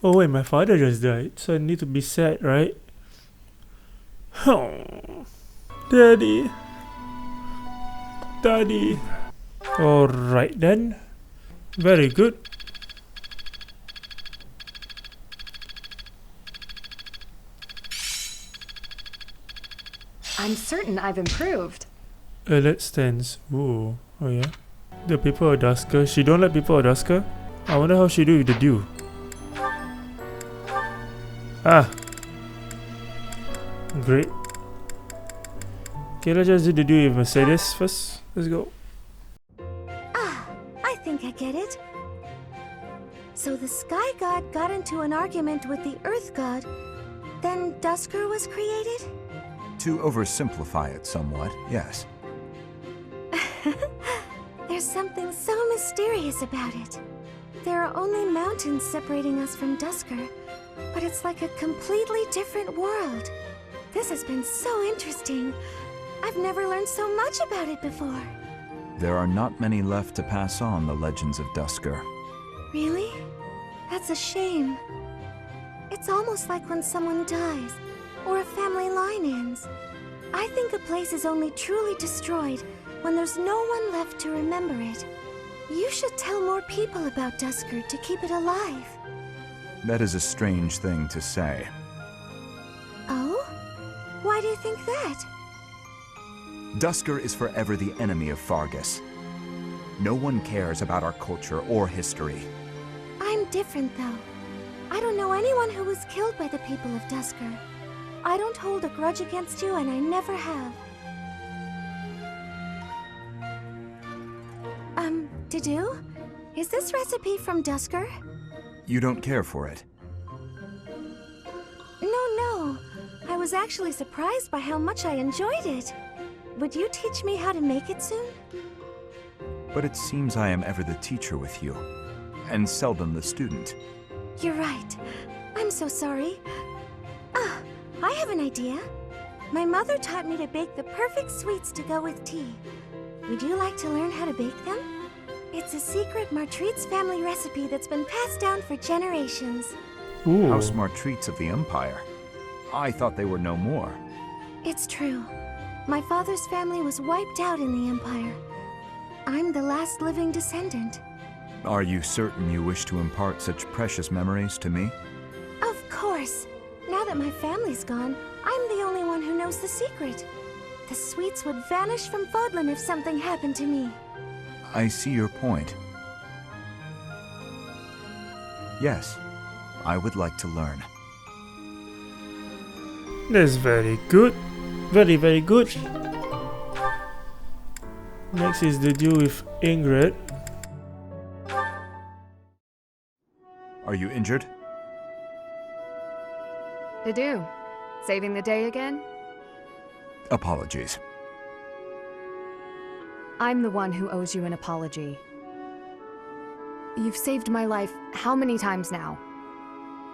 Oh wait, my father just died, so I need to be sad, right? Oh, Daddy, Daddy. Alright then. Very good. I'm certain I've improved. Let's dance. Ooh. Oh yeah. The people of Dusker. She don't like people of Dusker? I wonder how she do with the dew. Ah. Great. Okay, let's just do the dew with Mercedes first. Let's go. Ah, I think I get it. So the Sky God got into an argument with the Earth God, then Dusker was created? To oversimplify it somewhat, yes. There's something so mysterious about it. There are only mountains separating us from Dusker, but it's like a completely different world. This has been so interesting. I've never learned so much about it before. There are not many left to pass on the legends of Dusker. Really? That's a shame. It's almost like when someone dies, or a family line ends. I think a place is only truly destroyed when there's no one left to remember it. You should tell more people about Dusker to keep it alive. That is a strange thing to say. Oh? Why do you think that? Dusker is forever the enemy of Fargus. No one cares about our culture or history. I'm different, though. I don't know anyone who was killed by the people of Dusker. I don't hold a grudge against you, and I never have. Didu? Is this recipe from Dusker? You don't care for it. No. I was actually surprised by how much I enjoyed it. Would you teach me how to make it soon? But it seems I am ever the teacher with you, and seldom the student. You're right. I'm so sorry. Ah, I have an idea. My mother taught me to bake the perfect sweets to go with tea. Would you like to learn how to bake them? It's a secret Martritz family recipe that's been passed down for generations. Ooh. House Martritz of the Empire. I thought they were no more. It's true. My father's family was wiped out in the Empire. I'm the last living descendant. Are you certain you wish to impart such precious memories to me? Of course. Now that my family's gone, I'm the only one who knows the secret. The sweets would vanish from Fodlan if something happened to me. I see your point. Yes, I would like to learn. That's very good. Very, very good. Next is the deal with Ingrid. Are you injured? Didu, saving the day again? Apologies. I'm the one who owes you an apology. You've saved my life how many times now?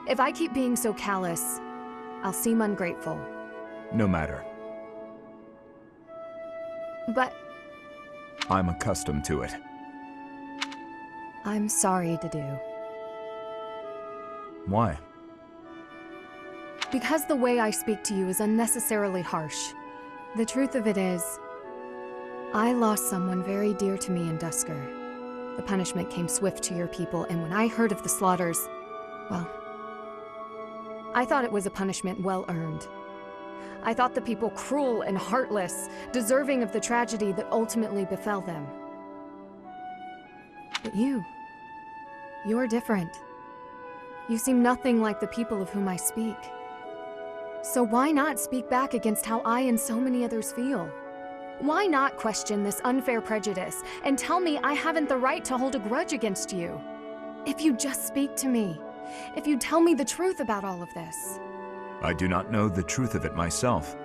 If I keep being so callous, I'll seem ungrateful. No matter. But I'm accustomed to it. I'm sorry, Didu. Why? Because the way I speak to you is unnecessarily harsh. The truth of it is, I lost someone very dear to me in Dusker. The punishment came swift to your people, and when I heard of the slaughters, well, I thought it was a punishment well earned. I thought the people cruel and heartless, deserving of the tragedy that ultimately befell them. But you're different. You seem nothing like the people of whom I speak. So why not speak back against how I and so many others feel? Why not question this unfair prejudice and tell me I haven't the right to hold a grudge against you? If you just speak to me, if you tell me the truth about all of this. I do not know the truth of it myself.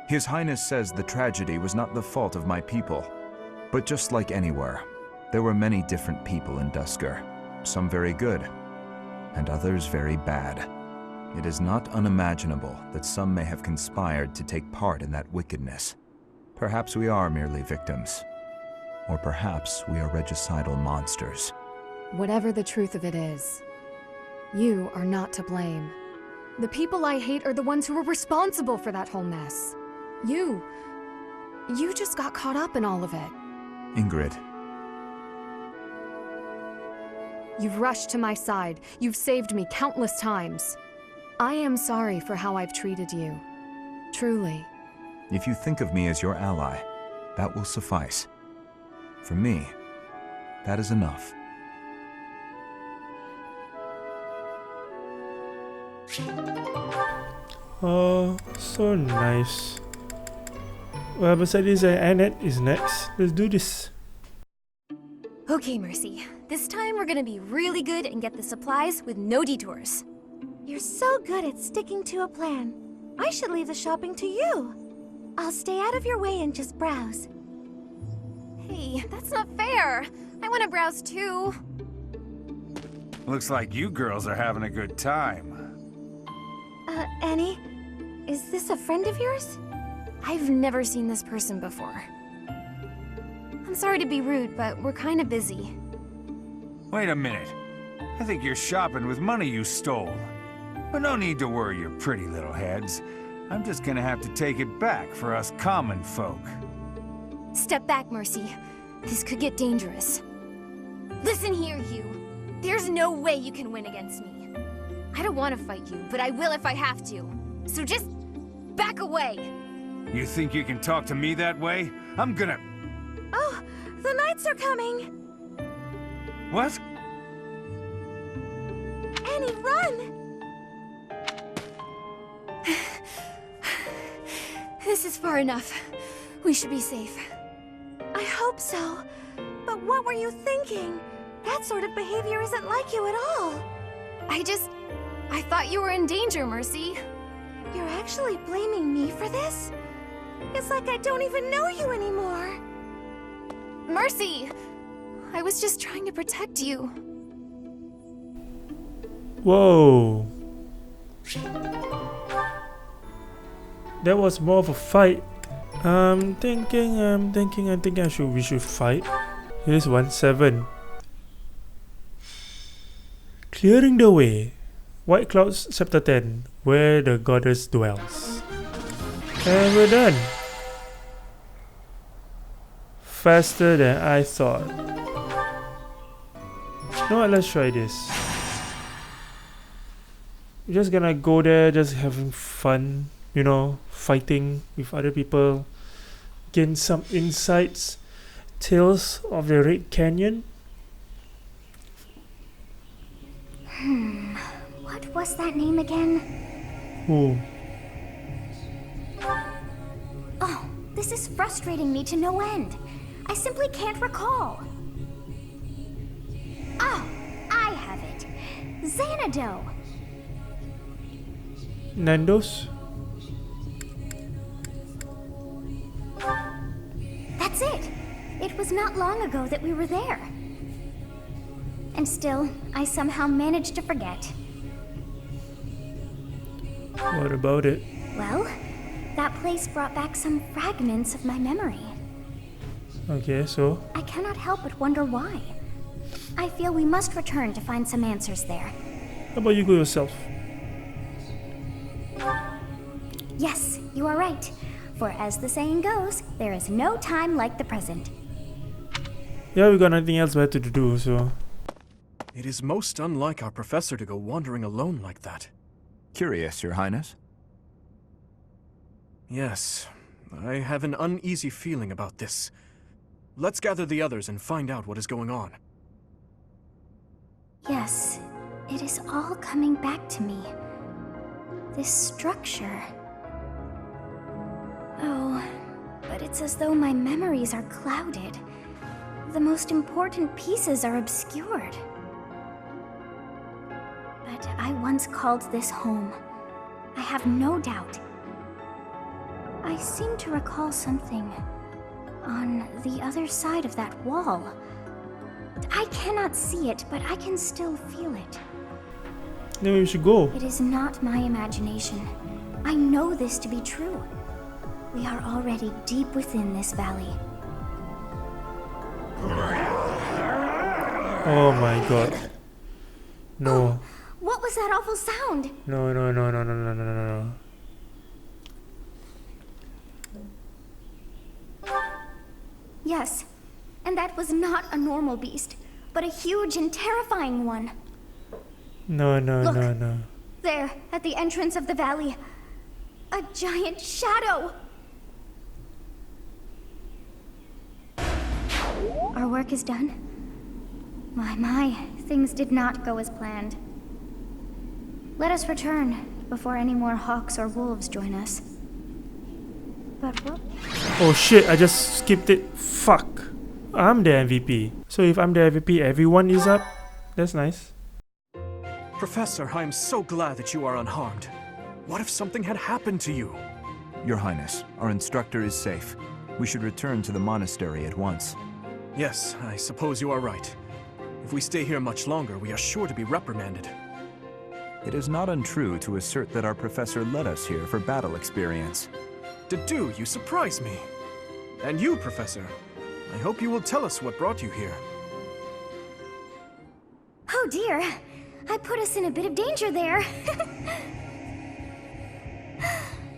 His Highness says the tragedy was not the fault of my people. But just like anywhere, there were many different people in Dusker. Some very good, and others very bad. It is not unimaginable that some may have conspired to take part in that wickedness. Perhaps we are merely victims. Or perhaps we are regicidal monsters. Whatever the truth of it is, You are not to blame. The people I hate are the ones who were responsible for that whole mess. You just got caught up in all of it. Ingrid. You've rushed to my side. You've saved me countless times. I am sorry for how I've treated you. Truly. If you think of me as your ally, that will suffice. For me, that is enough. Oh, so nice. Well, besides this, Annette is next. Let's do this. Okay, Mercy. This time we're gonna be really good and get the supplies with no detours. You're so good at sticking to a plan. I should leave the shopping to you. I'll stay out of your way and just browse. Hey, that's not fair. I want to browse too. Looks like you girls are having a good time. Annie? Is this a friend of yours? I've never seen this person before. I'm sorry to be rude, but we're kind of busy. Wait a minute. I think you're shopping with money you stole. But no need to worry your pretty little heads. I'm just gonna have to take it back for us common folk. Step back, Mercy. This could get dangerous. Listen here, you. There's no way you can win against me. I don't want to fight you, but I will if I have to. So just back away. You think you can talk to me that way? I'm gonna... Oh, the knights are coming! What? Annie, run! This is far enough. We should be safe. I hope so. But what were you thinking? That sort of behavior isn't like you at all. I thought you were in danger, Mercy. You're actually blaming me for this? It's like I don't even know you anymore. Mercy! I was just trying to protect you. Whoa. That was more of a fight. I'm thinking we should fight. Here's 1-7. Clearing the way. White Clouds chapter 10, where the goddess dwells. And we're done. Faster than I thought. You know what, let's try this. We're just gonna go there, just having fun, you know, fighting with other people. Gain some insights. Tales of the Red Canyon. What was that name again? Who? Oh, this is frustrating me to no end. I simply can't recall. Oh, I have it. Xanadu. Nando's? That's it. It was not long ago that we were there. And still, I somehow managed to forget. What about it? Well, that place brought back some fragments of my memory. Okay, so? I cannot help but wonder why. I feel we must return to find some answers there. How about you go yourself? Yes, you are right. For as the saying goes, there is no time like the present. Yeah, we got nothing else better to do, so... It is most unlike our professor to go wandering alone like that. Curious, Your Highness. Yes, I have an uneasy feeling about this. Let's gather the others and find out what is going on. Yes, it is all coming back to me. This structure. Oh, but it's as though my memories are clouded. The most important pieces are obscured. But I once called this home. I have no doubt. I seem to recall something on the other side of that wall. I cannot see it, but I can still feel it. Then we should go. It is not my imagination. I know this to be true. We are already deep within this valley. Oh my god. No. What What was that awful sound? No, no, no, no, no, no, no, no, no. Yes, and that was not a normal beast, but a huge and terrifying one. No, no, Look. no, no. There, at the entrance of the valley. A giant shadow! Our work is done. My, things did not go as planned. Let us return before any more hawks or wolves join us. But what? Oh shit, I just skipped it. Fuck. I'm the MVP. So if I'm the MVP, everyone is up? That's nice. Professor, I am so glad that you are unharmed. What if something had happened to you? Your Highness, our instructor is safe. We should return to the monastery at once. Yes, I suppose you are right. If we stay here much longer, we are sure to be reprimanded. It is not untrue to assert that our professor led us here for battle experience. Dedu, you surprise me. And you, Professor. I hope you will tell us what brought you here. Oh dear, I put us in a bit of danger there.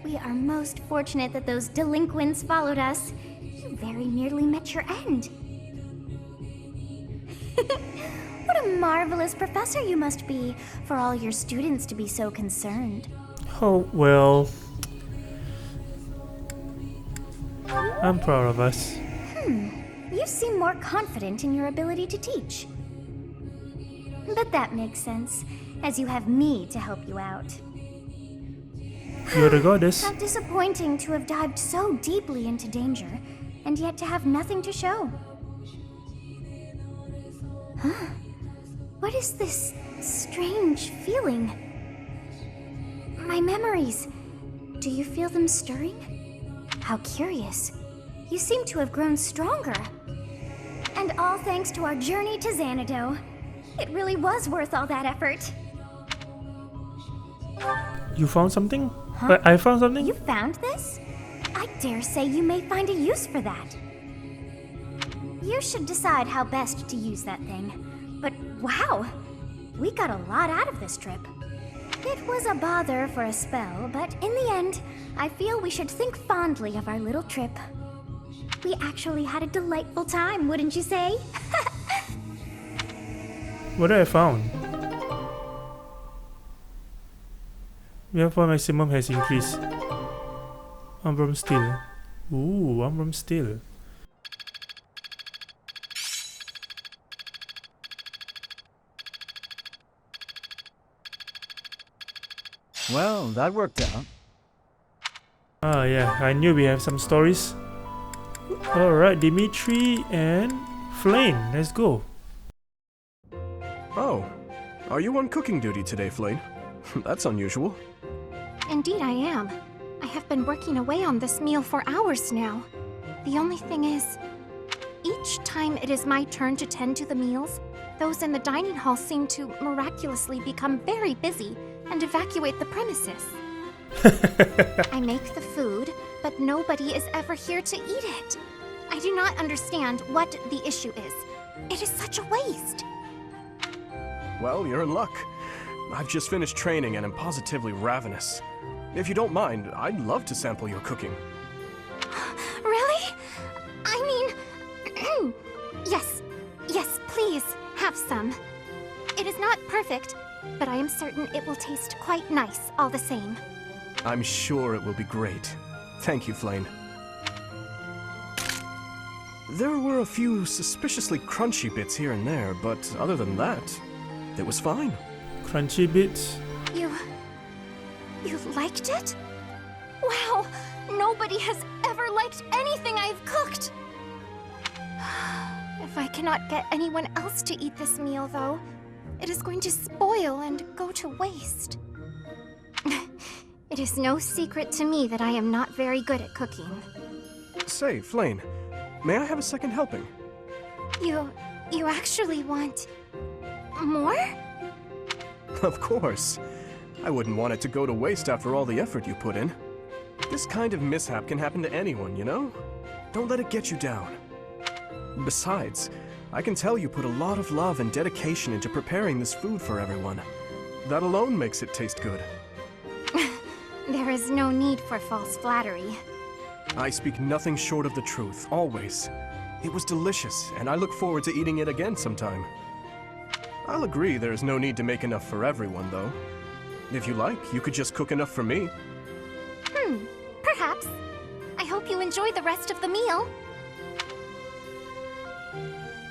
We are most fortunate that those delinquents followed us. You very nearly met your end. What a marvelous professor you must be, for all your students to be so concerned. Oh, well. I'm proud of us. You seem more confident in your ability to teach. But that makes sense, as you have me to help you out. You're the goddess. How disappointing to have dived so deeply into danger, and yet to have nothing to show. Huh? What is this strange feeling? My memories. Do you feel them stirring? How curious. You seem to have grown stronger. And all thanks to our journey to Xanadu. It really was worth all that effort. You found something? Huh? I found something? You found this? I dare say you may find a use for that. You should decide how best to use that thing. But wow, we got a lot out of this trip. It was a bother for a spell, but in the end, I feel we should think fondly of our little trip. We actually had a delightful time, wouldn't you say? What did I found? Weapon maximum has increased. Emblem steel. Ooh, Emblem steel. Well, that worked out. Ah yeah, I knew we have some stories. Alright, Dimitri and Flame, let's go. Oh, are you on cooking duty today, Flame? That's unusual. Indeed I am. I have been working away on this meal for hours now. The only thing is, each time it is my turn to tend to the meals, those in the dining hall seem to miraculously become very busy and evacuate the premises. I make the food, but nobody is ever here to eat it. I do not understand what the issue is. It is such a waste. Well, you're in luck. I've just finished training and am positively ravenous. If you don't mind, I'd love to sample your cooking. Really? I mean, yes, please, have some. It is not perfect, but I am certain it will taste quite nice all the same. I'm sure it will be great. Thank you, Flame. There were a few suspiciously crunchy bits here and there, but other than that, it was fine. Crunchy bits. You liked it? Wow, nobody has ever liked anything I've cooked. If I cannot get anyone else to eat this meal, though, it is going to spoil and go to waste. It is no secret to me that I am not very good at cooking. Say, Flame, may I have a second helping? You actually want more? Of course. I wouldn't want it to go to waste after all the effort you put in. This kind of mishap can happen to anyone, you know? Don't let it get you down. Besides, I can tell you put a lot of love and dedication into preparing this food for everyone. That alone makes it taste good. There is no need for false flattery. I speak nothing short of the truth, always. It was delicious, and I look forward to eating it again sometime. I'll agree there is no need to make enough for everyone, though. If you like, you could just cook enough for me. Perhaps. I hope you enjoy the rest of the meal.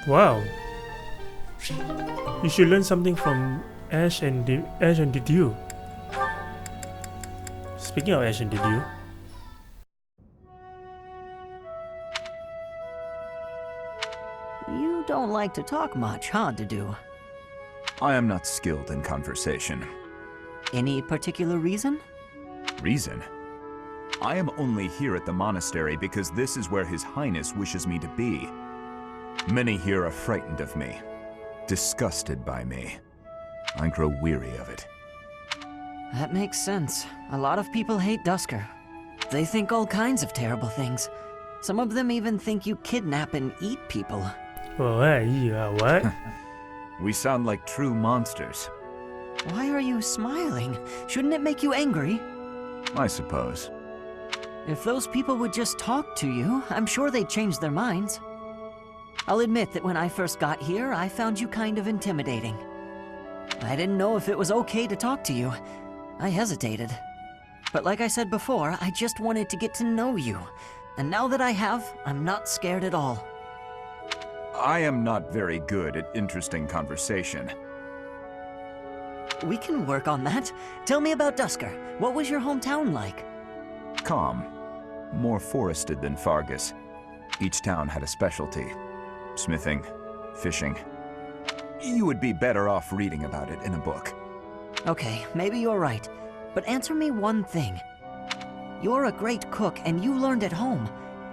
Wow. You should learn something from Ash and the Dew. Speaking of Ash and the Dew. You don't like to talk much, huh, Dedu? I am not skilled in conversation. Any particular reason? Reason? I am only here at the monastery because this is where His Highness wishes me to be. Many here are frightened of me, disgusted by me. I grow weary of it. That makes sense. A lot of people hate Dusker. They think all kinds of terrible things. Some of them even think you kidnap and eat people. Oh, yeah, what? We sound like true monsters. Why are you smiling? Shouldn't it make you angry? I suppose. If those people would just talk to you, I'm sure they'd change their minds. I'll admit that when I first got here, I found you kind of intimidating. I didn't know if it was okay to talk to you. I hesitated. But like I said before, I just wanted to get to know you. And now that I have, I'm not scared at all. I am not very good at interesting conversation. We can work on that. Tell me about Dusker. What was your hometown like? Calm. More forested than Fargus. Each town had a specialty. Smithing, fishing. You would be better off reading about it in a book. Okay, maybe you're right. But answer me one thing. You're a great cook and you learned at home.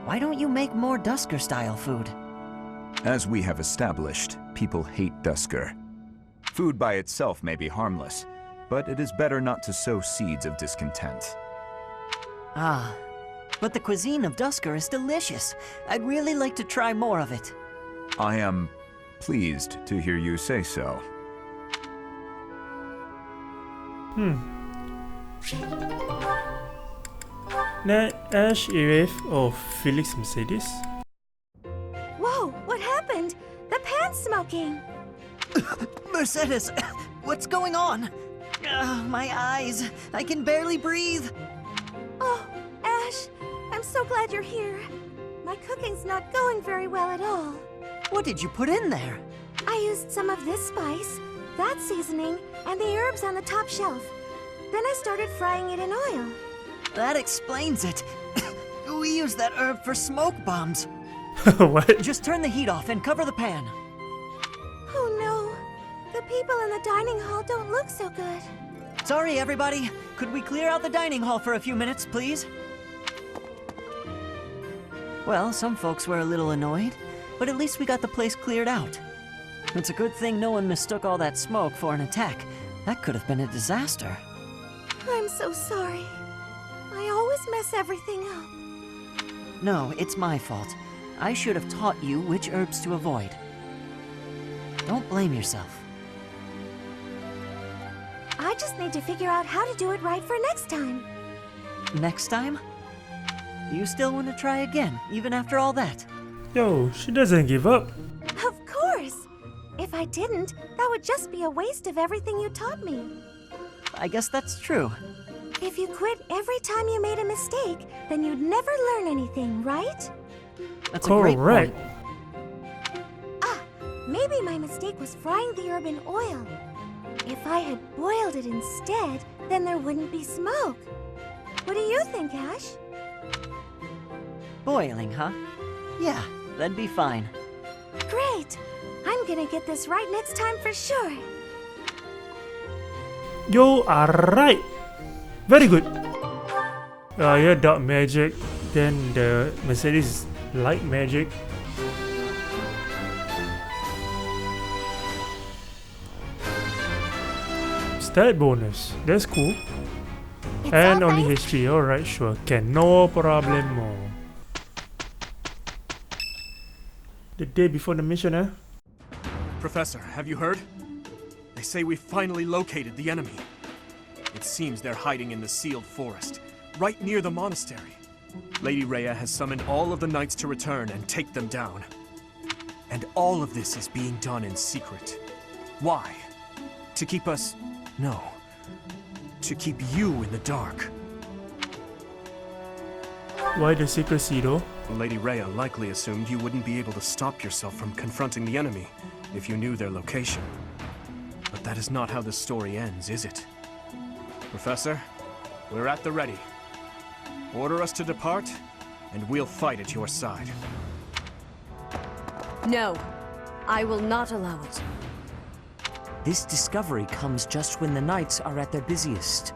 Why don't you make more Dusker-style food? As we have established, people hate Dusker. Food by itself may be harmless, but it is better not to sow seeds of discontent. Ah, but the cuisine of Dusker is delicious. I'd really like to try more of it. I am pleased to hear you say so. Nah, Ash, Iref, or Felix Mercedes? Whoa, what happened? The pan's smoking. Mercedes, what's going on? My eyes. I can barely breathe. Oh, Ash, I'm so glad you're here. My cooking's not going very well at all. What did you put in there? I used some of this spice, that seasoning, and the herbs on the top shelf. Then I started frying it in oil. That explains it. We use that herb for smoke bombs. What? Just turn the heat off and cover the pan. Oh no, the people in the dining hall don't look so good. Sorry, everybody. Could we clear out the dining hall for a few minutes, please? Well, some folks were a little annoyed, but at least we got the place cleared out. It's a good thing no one mistook all that smoke for an attack. That could have been a disaster. I'm so sorry. I always mess everything up. No, it's my fault. I should have taught you which herbs to avoid. Don't blame yourself. I just need to figure out how to do it right for next time. Next time? You still want to try again, even after all that? Yo, she doesn't give up. Of course! If I didn't, that would just be a waste of everything you taught me. I guess that's true. If you quit every time you made a mistake, then you'd never learn anything, right? That's a great Correct. point. Ah, maybe my mistake was frying the herb in oil. If I had boiled it instead, then there wouldn't be smoke. What do you think, Ash? Boiling, huh? Yeah, that'd be fine. Great! I'm gonna get this right next time for sure. You are right. Very good. Yeah, dark magic. Then the Mercedes is light magic. Stat bonus. That's cool. It's And all only thanks- HP. Alright, sure. Can no problemo. The day before the mission, eh? Professor, have you heard? They say we finally located the enemy. It seems they're hiding in the sealed forest, right near the monastery. Lady Rhea has summoned all of the knights to return and take them down. And all of this is being done in secret. Why? To keep us... no. To keep you in the dark. Why the secrecy though? Lady Rhea likely assumed you wouldn't be able to stop yourself from confronting the enemy if you knew their location. But that is not how the story ends, is it? Professor, we're at the ready. Order us to depart, and we'll fight at your side. No, I will not allow it. This discovery comes just when the knights are at their busiest.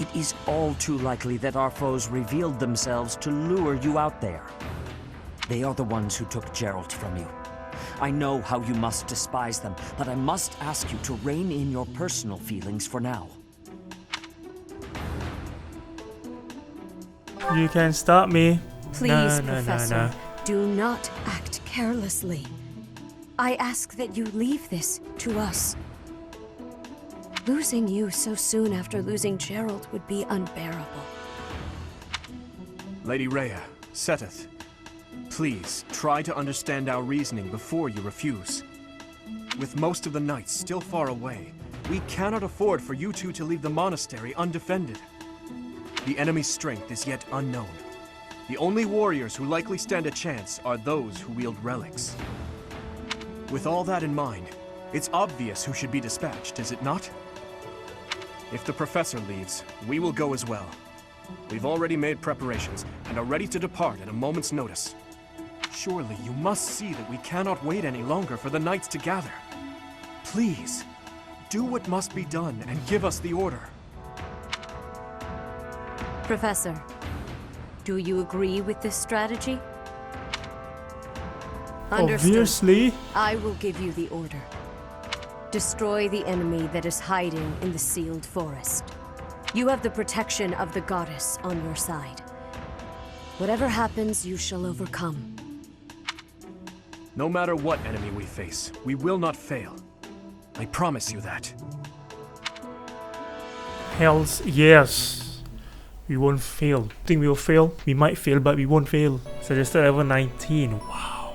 It is all too likely that our foes revealed themselves to lure you out there. They are the ones who took Geralt from you. I know how you must despise them, but I must ask you to rein in your personal feelings for now. You can stop me. Please, Nah, Professor, do not act carelessly. I ask that you leave this to us. Losing you so soon after losing Gerald would be unbearable. Lady Rhea, Seteth, please try to understand our reasoning before you refuse. With most of the knights still far away, we cannot afford for you two to leave the monastery undefended. The enemy's strength is yet unknown. The only warriors who likely stand a chance are those who wield relics. With all that in mind, it's obvious who should be dispatched, is it not? If the professor leaves, we will go as well. We've already made preparations and are ready to depart at a moment's notice. Surely you must see that we cannot wait any longer for the knights to gather. Please, do what must be done and give us the order. Professor, do you agree with this strategy? Understood. Obviously. I will give you the order. Destroy the enemy that is hiding in the sealed forest. You have the protection of the goddess on your side. Whatever happens, you shall overcome. No matter what enemy we face, we will not fail. I promise you that. Hells yes. We won't fail. Think we'll fail? We might fail, but we won't fail. Suggested level 19. Wow.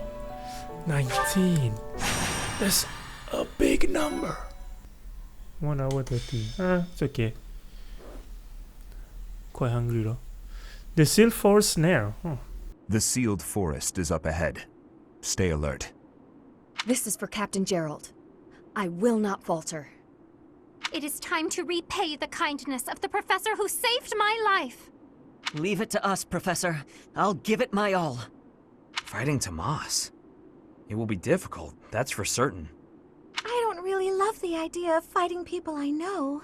19. That's a big number. 1 hour 30. It's okay. Quite hungry though. The sealed forest snare. The sealed forest is up ahead. Stay alert. This is for Captain Gerald. I will not falter. It is time to repay the kindness of the professor who saved my life. Leave it to us, Professor. I'll give it my all. Fighting Tomas. It will be difficult, that's for certain. I don't really love the idea of fighting people I know.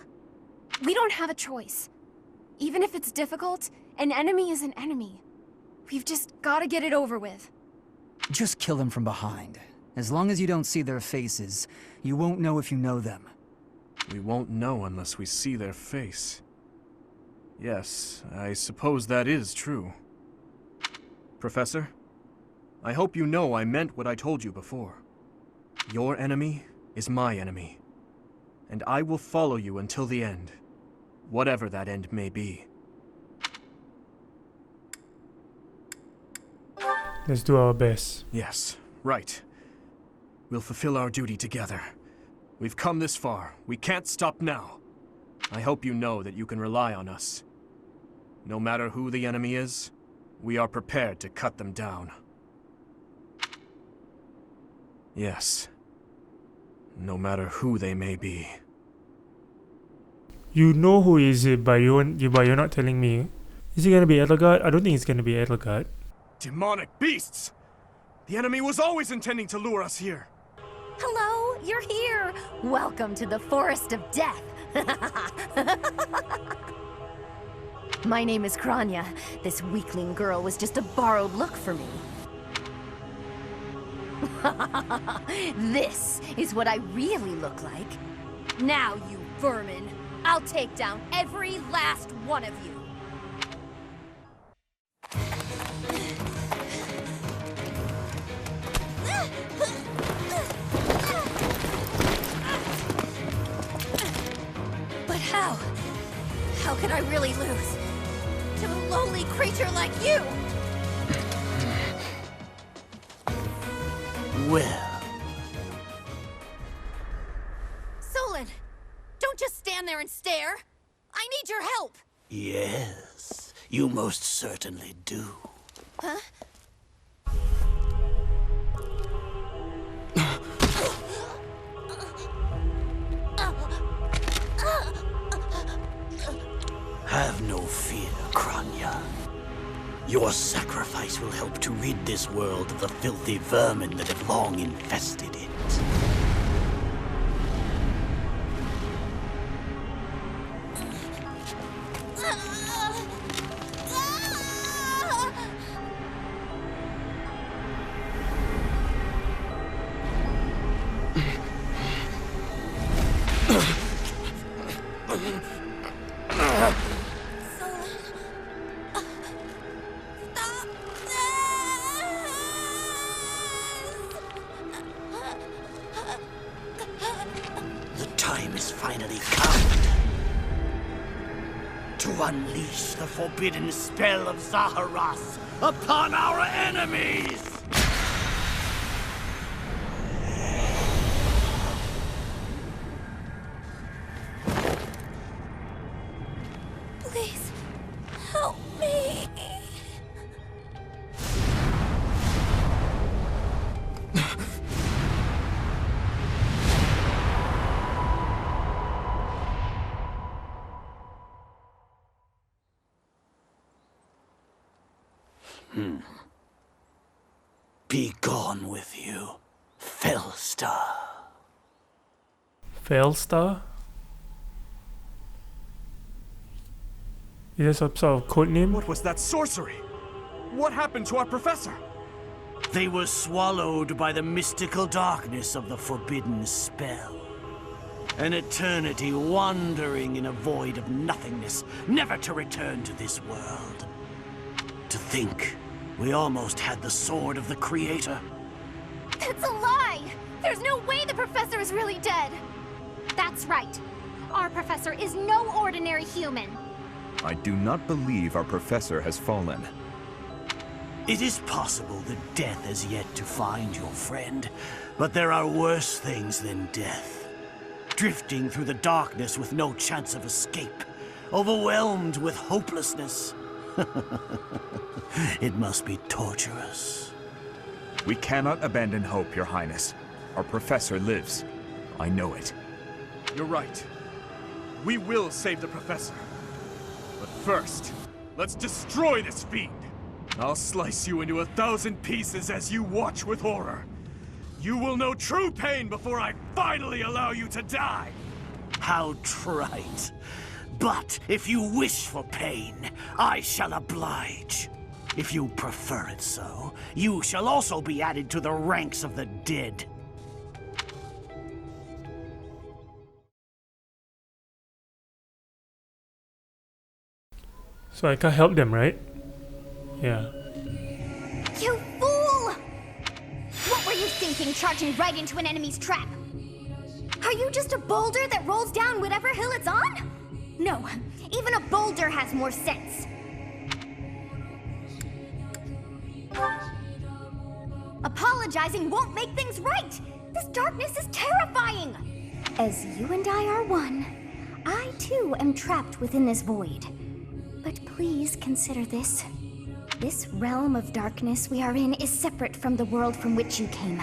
We don't have a choice. Even if it's difficult, an enemy is an enemy. We've just got to get it over with. Just kill them from behind. As long as you don't see their faces, you won't know if you know them. We won't know unless we see their face. Yes, I suppose that is true. Professor, I hope you know I meant what I told you before. Your enemy is my enemy. And I will follow you until the end. Whatever that end may be. Let's do our best. Yes, right. We'll fulfill our duty together. We've come this far. We can't stop now. I hope you know that you can rely on us. No matter who the enemy is, we are prepared to cut them down. Yes. No matter who they may be. You know who is it, but you're not telling me. Is it gonna be Edelgard? I don't think it's gonna be Edelgard. Demonic beasts! The enemy was always intending to lure us here. Hello, you're here. Welcome to the Forest of Death. My name is Kranya. This weakling girl was just a borrowed look for me. This is what I really look like. Now, you vermin, I'll take down every last one of you. How could I really lose? To a lowly creature like you! Well... Solon! Don't just stand there and stare! I need your help! Yes, you most certainly do. Huh? Have no fear, Kranya. Your sacrifice will help to rid this world of the filthy vermin that have long infested it. Unleash the forbidden spell of Zaharas upon our enemies! Please, help me. Be gone with you, Fellstar. Fellstar? Is this some sort of code name? What was that sorcery? What happened to our professor? They were swallowed by the mystical darkness of the forbidden spell. An eternity wandering in a void of nothingness, never to return to this world. To think, we almost had the sword of the Creator. That's a lie! There's no way the professor is really dead! That's right. Our professor is no ordinary human. I do not believe our professor has fallen. It is possible that death has yet to find your friend, but there are worse things than death. Drifting through the darkness with no chance of escape, overwhelmed with hopelessness. It must be torturous. We cannot abandon hope, Your Highness. Our professor lives. I know it. You're right. We will save the professor. But first, let's destroy this fiend. I'll slice you into 1,000 pieces as you watch with horror. You will know true pain before I finally allow you to die. How trite. But if you wish for pain, I shall oblige. If you prefer it so, you shall also be added to the ranks of the dead. So I can't help them, right? Yeah. You fool! What were you thinking, charging right into an enemy's trap? Are you just a boulder that rolls down whatever hill it's on? No, even a boulder has more sense. Apologizing won't make things right! This darkness is terrifying! As you and I are one, I too am trapped within this void. But please consider this. This realm of darkness we are in is separate from the world from which you came.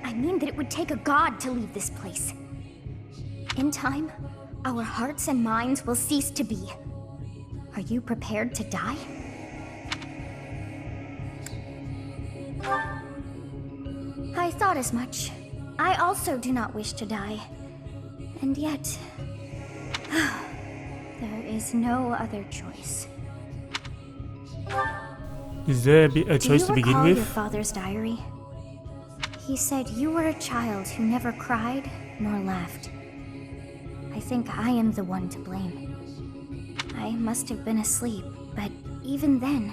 I mean that it would take a god to leave this place. In time, our hearts and minds will cease to be. Are you prepared to die? I thought as much. I also do not wish to die. And yet... there is no other choice. Is there a choice to begin Do you recall your with? father's diary? He said you were a child who never cried nor laughed. I think I am the one to blame. I must have been asleep, but even then,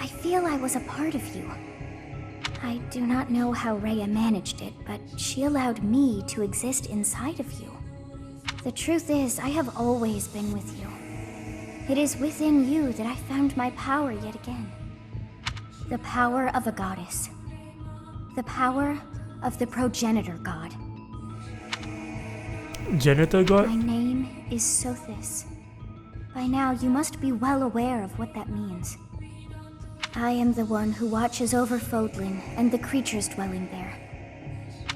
I feel I was a part of you. I do not know how Rhea managed it, but she allowed me to exist inside of you. The truth is, I have always been with you, It is within you that I found my power yet again. The power of a goddess. The power of the progenitor god. Janitor god? My name is Sothis. By now, you must be well aware of what that means. I am the one who watches over Fodlan and the creatures dwelling there.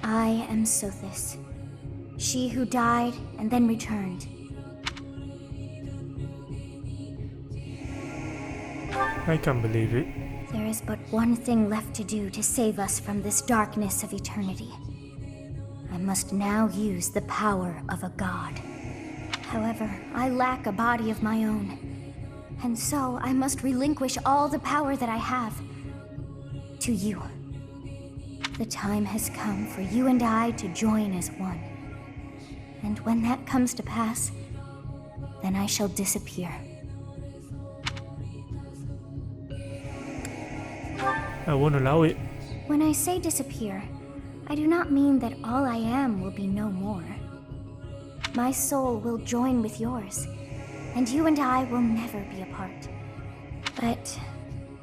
I am Sothis. She who died and then returned. I can't believe it. There is but one thing left to do to save us from this darkness of eternity. I must now use the power of a god. However, I lack a body of my own. And so I must relinquish all the power that I have to you. The time has come for you and I to join as one. And when that comes to pass, then I shall disappear. I won't allow it. When I say disappear, I do not mean that all I am will be no more. My soul will join with yours, and you and I will never be apart. But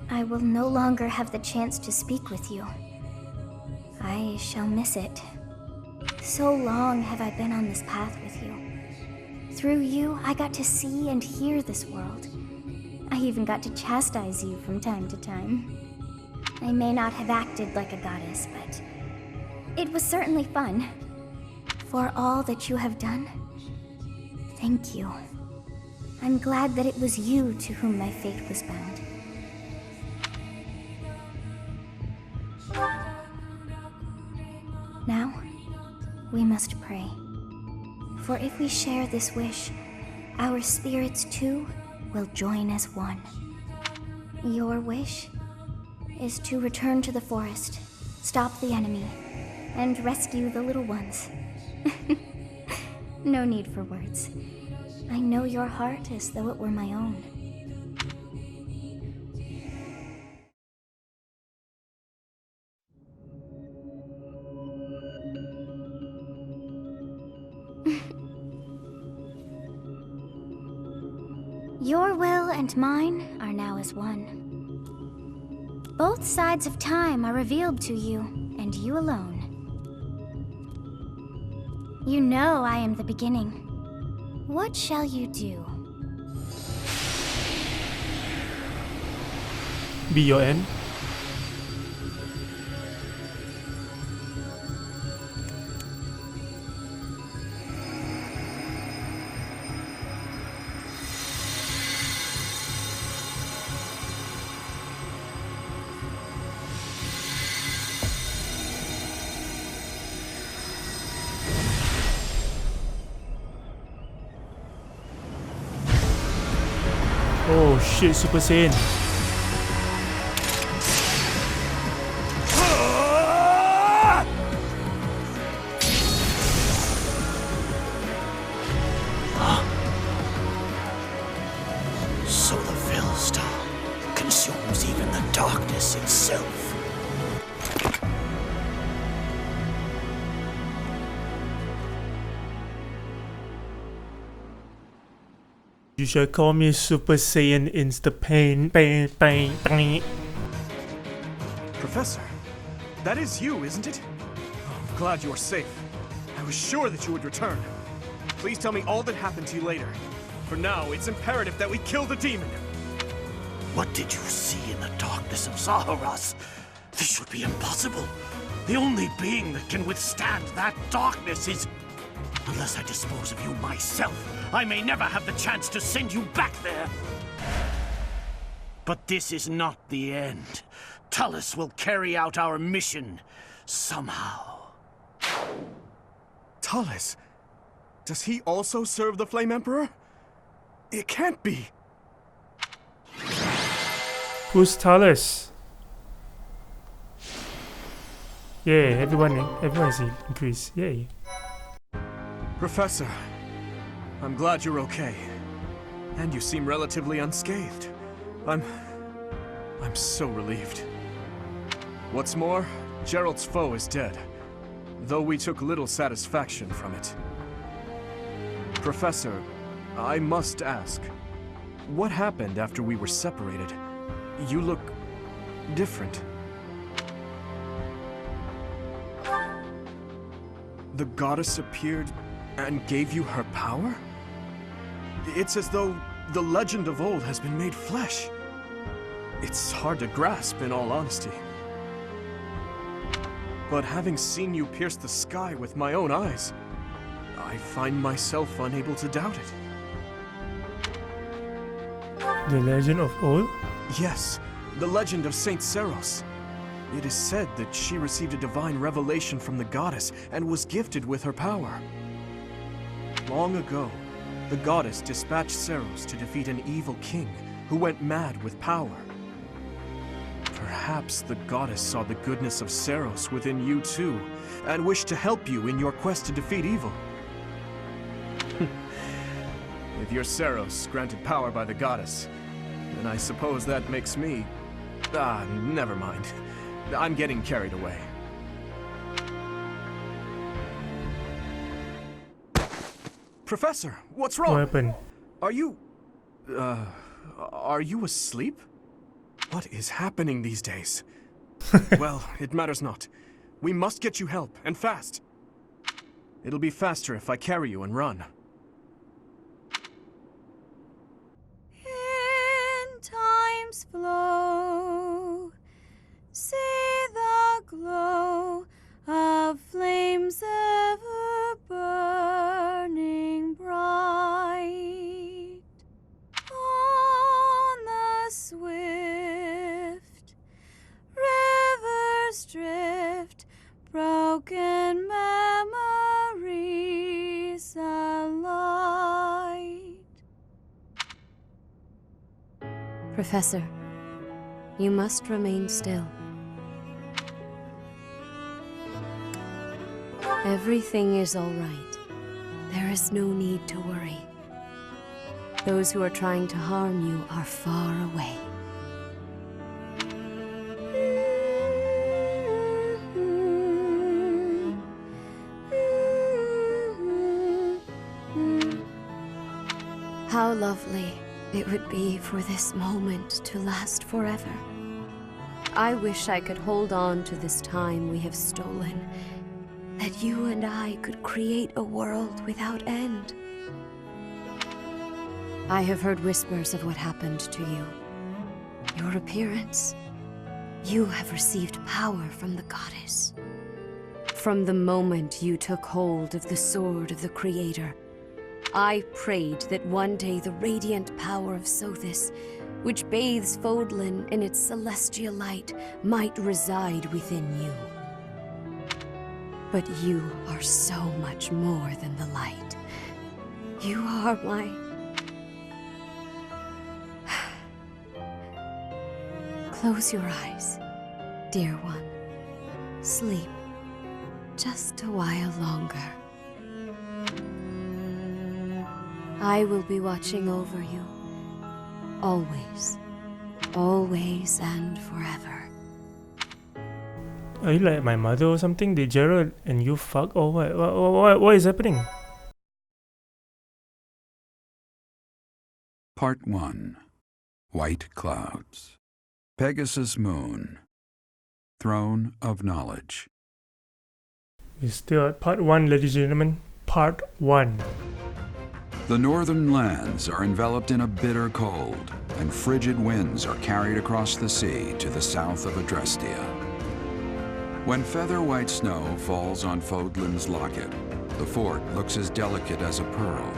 I will no longer have the chance to speak with you. I shall miss it. So long have I been on this path with you. Through you, I got to see and hear this world. I even got to chastise you from time to time. I may not have acted like a goddess, but it was certainly fun. For all that you have done, thank you. I'm glad that it was you to whom my fate was bound. Now, we must pray. For if we share this wish, our spirits too will join as one. Your wish is to return to the forest, stop the enemy, and rescue the little ones. No need for words. I know your heart as though it were my own. Your will and mine are now as one. Both sides of time are revealed to you, and you alone. You know I am the beginning. What shall you do? Be your end. Oh shit, Super Saiyan. So the Philstar consumes even the darkness itself. You shall call me Super Saiyan Insta Pain. Professor, that is you, isn't it? Oh, I'm glad you are safe. I was sure that you would return. Please tell me all that happened to you later. For now, it's imperative that we kill the demon. What did you see in the darkness of Zaharas? This would be impossible. The only being that can withstand that darkness is... Unless I dispose of you myself, I may never have the chance to send you back there. But this is not the end. Tullus will carry out our mission somehow. Tullus? Does he also serve the Flame Emperor? It can't be. Who's Tullus? Yeah, everyone is increased. Yay. Professor, I'm glad you're okay. And you seem relatively unscathed. I'm so relieved. What's more, Gerald's foe is dead, though we took little satisfaction from it. Professor, I must ask, what happened after we were separated? You look different. The goddess appeared and gave you her power? It's as though the legend of old has been made flesh. It's hard to grasp, in all honesty. But having seen you pierce the sky with my own eyes, I find myself unable to doubt it. The legend of old? Yes, the legend of Saint Seros. It is said that she received a divine revelation from the goddess and was gifted with her power. Long ago, the goddess dispatched Seros to defeat an evil king who went mad with power. Perhaps the goddess saw the goodness of Seros within you too, and wished to help you in your quest to defeat evil. If you're Seros, granted power by the goddess, then I suppose that makes me... never mind. I'm getting carried away. Professor, what's wrong? What happened? Are you asleep? What is happening these days? Well, it matters not. We must get you help, and fast. It'll be faster if I carry you and run. In time's flow, see the glow of flames ever burning bright on the swift rivers drift, broken memories alight. Professor, you must remain still. Everything is all right. There is no need to worry. Those who are trying to harm you are far away. How lovely it would be for this moment to last forever. I wish I could hold on to this time we have stolen, that you and I could create a world without end. I have heard whispers of what happened to you. Your appearance. You have received power from the goddess. From the moment you took hold of the sword of the Creator, I prayed that one day the radiant power of Sothis, which bathes Fodlan in its celestial light, might reside within you. But you are so much more than the light. You are my... Close your eyes, dear one. Sleep just a while longer. I will be watching over you. Always. Always and forever. Are you like my mother or something? Did Gerald and you fuck or what? What is happening? Part 1. White Clouds. Pegasus Moon. Throne of Knowledge. We're still at part 1, ladies and gentlemen. Part 1. The northern lands are enveloped in a bitter cold, and frigid winds are carried across the sea to the south of Adrestia. When feather-white snow falls on Fodlan's locket, the fort looks as delicate as a pearl.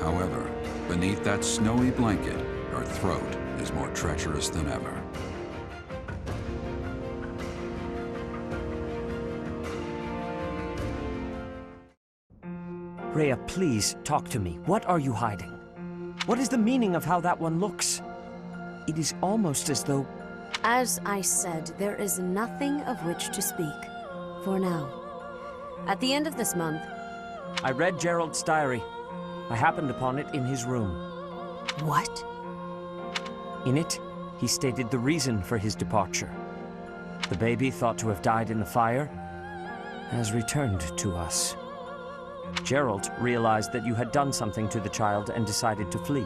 However, beneath that snowy blanket, her throat is more treacherous than ever. Rhea, please, talk to me. What are you hiding? What is the meaning of how that one looks? It is almost as though... As I said, there is nothing of which to speak. For now. At the end of this month... I read Gerald's diary. I happened upon it in his room. What? In it, he stated the reason for his departure. The baby, thought to have died in the fire, has returned to us. Gerald realized that you had done something to the child and decided to flee.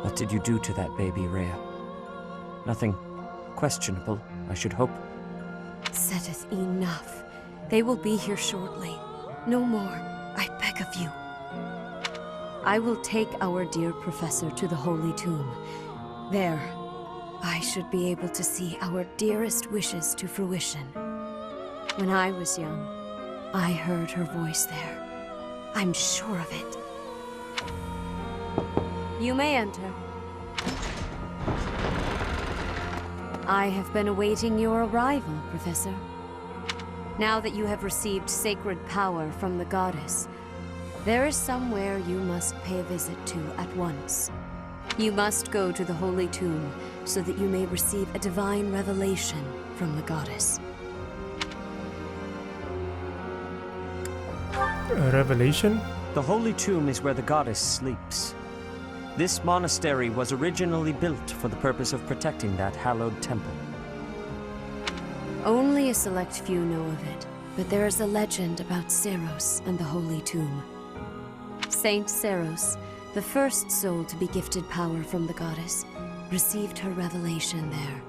What did you do to that baby, Rhea? Nothing questionable, I should hope. Seteth, enough. They will be here shortly. No more, I beg of you. I will take our dear professor to the Holy Tomb. There, I should be able to see our dearest wishes to fruition. When I was young, I heard her voice there. I'm sure of it. You may enter. I have been awaiting your arrival, Professor. Now that you have received sacred power from the goddess, there is somewhere you must pay a visit to at once. You must go to the Holy Tomb so that you may receive a divine revelation from the goddess. A revelation? The Holy Tomb is where the goddess sleeps. This monastery was originally built for the purpose of protecting that hallowed temple. Only a select few know of it, but there is a legend about Seros and the Holy Tomb. Saint Seros, the first soul to be gifted power from the goddess, received her revelation there.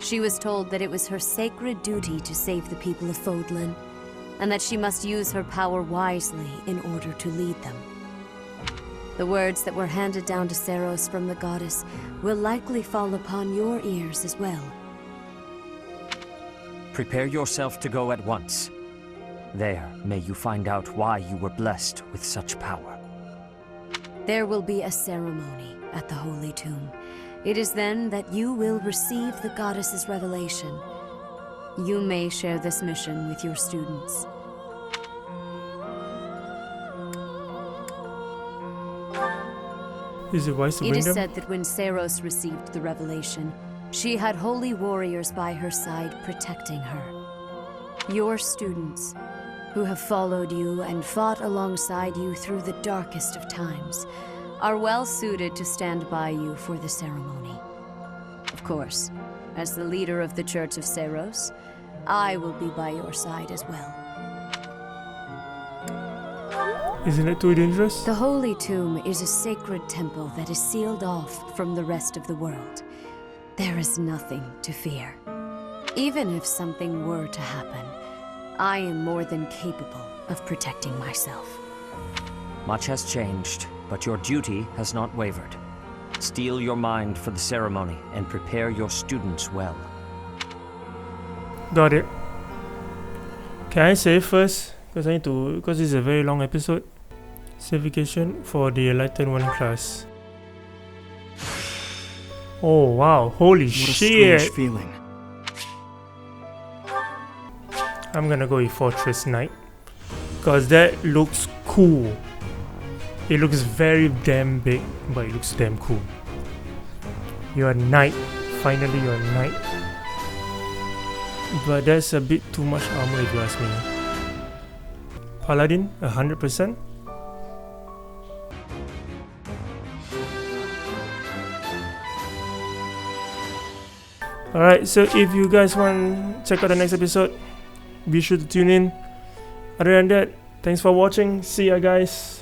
She was told that it was her sacred duty to save the people of Fodlan, and that she must use her power wisely in order to lead them. The words that were handed down to Seros from the goddess will likely fall upon your ears as well. Prepare yourself to go at once. There, may you find out why you were blessed with such power. There will be a ceremony at the Holy Tomb. It is then that you will receive the goddess's revelation. You may share this mission with your students. Is it wise to It bring is them? said that when Seros received the revelation, she had holy warriors by her side protecting her. Your students, who have followed you and fought alongside you through the darkest of times, are well suited to stand by you for the ceremony. Of course, as the leader of the Church of Seros, I will be by your side as well. Isn't it too dangerous? The Holy Tomb is a sacred temple that is sealed off from the rest of the world. There is nothing to fear. Even if something were to happen, I am more than capable of protecting myself. Much has changed, but your duty has not wavered. Steel your mind for the ceremony and prepare your students well. Got it. Can I save first? Because this is a very long episode. Certification for the Enlightened 1 class. Oh wow, holy What shit! a strange feeling. I'm gonna go with Fortress Knight. Because that looks cool. It looks very damn big, but it looks damn cool. You're a knight. Finally you're a knight. But that's a bit too much armor if you ask me. Paladin, 100%. Alright, so if you guys want to check out the next episode, be sure to tune in. Other than that, thanks for watching. See ya guys.